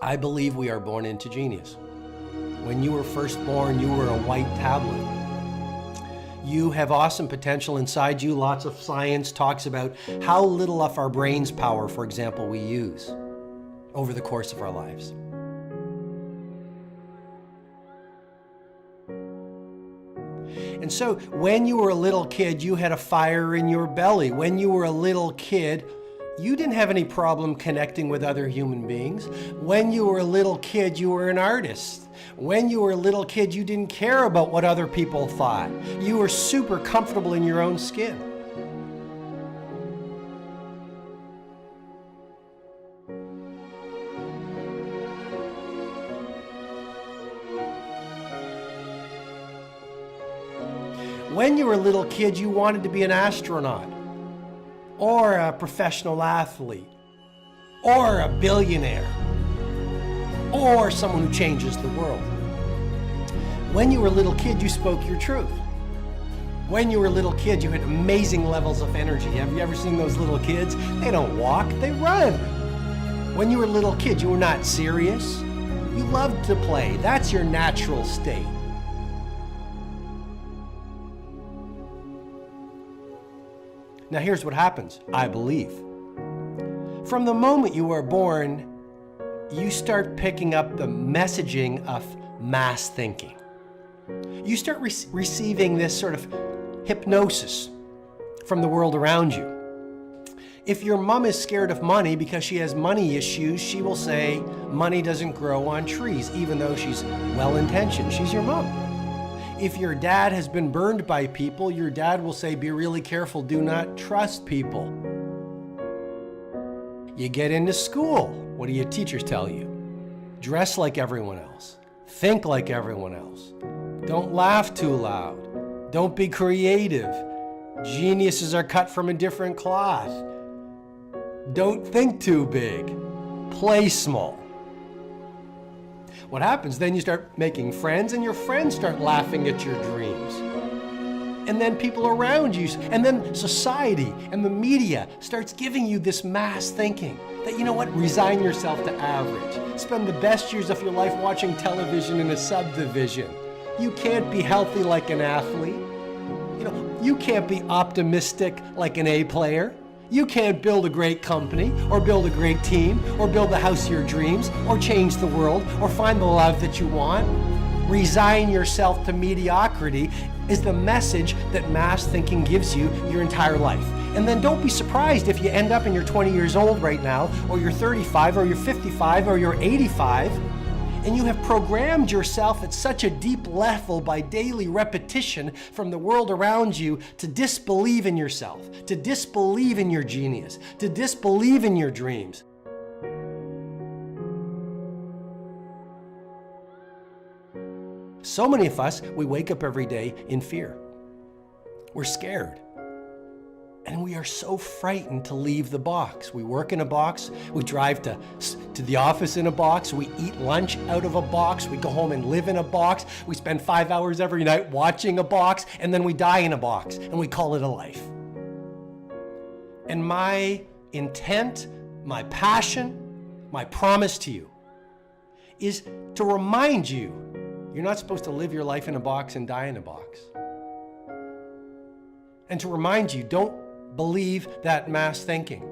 I believe we are born into genius. When you were first born, you were a white tablet. You have awesome potential inside you. Lots of science talks about how little of our brain's power, for example, we use over the course of our lives. And so when you were a little kid, you had a fire in your belly. When you were a little kid, you didn't have any problem connecting with other human beings. When you were a little kid, you were an artist. When you were a little kid, you didn't care about what other people thought. You were super comfortable in your own skin. When you were a little kid, you wanted to be an astronaut, or a professional athlete, or a billionaire, or someone who changes the world. When you were a little kid, you spoke your truth. When you were a little kid, you had amazing levels of energy. Have you ever seen those little kids? They don't walk, they run. When you were a little kid, you were not serious. You loved to play. That's your natural state. Now here's what happens, I believe. From the moment you are born, you start picking up the messaging of mass thinking. You start receiving this sort of hypnosis from the world around you. If your mom is scared of money because she has money issues, she will say money doesn't grow on trees, even though she's well-intentioned. She's your mom. If your dad has been burned by people, your dad will say, be really careful, do not trust people. You get into school, what do your teachers tell you? Dress like everyone else. Think like everyone else. Don't laugh too loud. Don't be creative. Geniuses are cut from a different cloth. Don't think too big. Play small. What happens? Then you start making friends and your friends start laughing at your dreams. And then people around you, and then society and the media starts giving you this mass thinking that, you know what, resign yourself to average. Spend the best years of your life watching television in a subdivision. You can't be healthy like an athlete. You know, you can't be optimistic like an A player. You can't build a great company, or build a great team, or build the house of your dreams, or change the world, or find the love that you want. Resign yourself to mediocrity is the message that mass thinking gives you your entire life. And then don't be surprised if you end up and you're 20 years old right now, or you're 35, or you're 55, or you're 85, and you have programmed yourself at such a deep level by daily repetition from the world around you to disbelieve in yourself, to disbelieve in your genius, to disbelieve in your dreams. So many of us, we wake up every day in fear. We're scared. And we are so frightened to leave the box. We work in a box, we drive to the office in a box, we eat lunch out of a box, we go home and live in a box, we spend 5 hours every night watching a box, and then we die in a box, and we call it a life. And my intent, my passion, my promise to you is to remind you, you're not supposed to live your life in a box and die in a box. And to remind you, don't believe that mass thinking.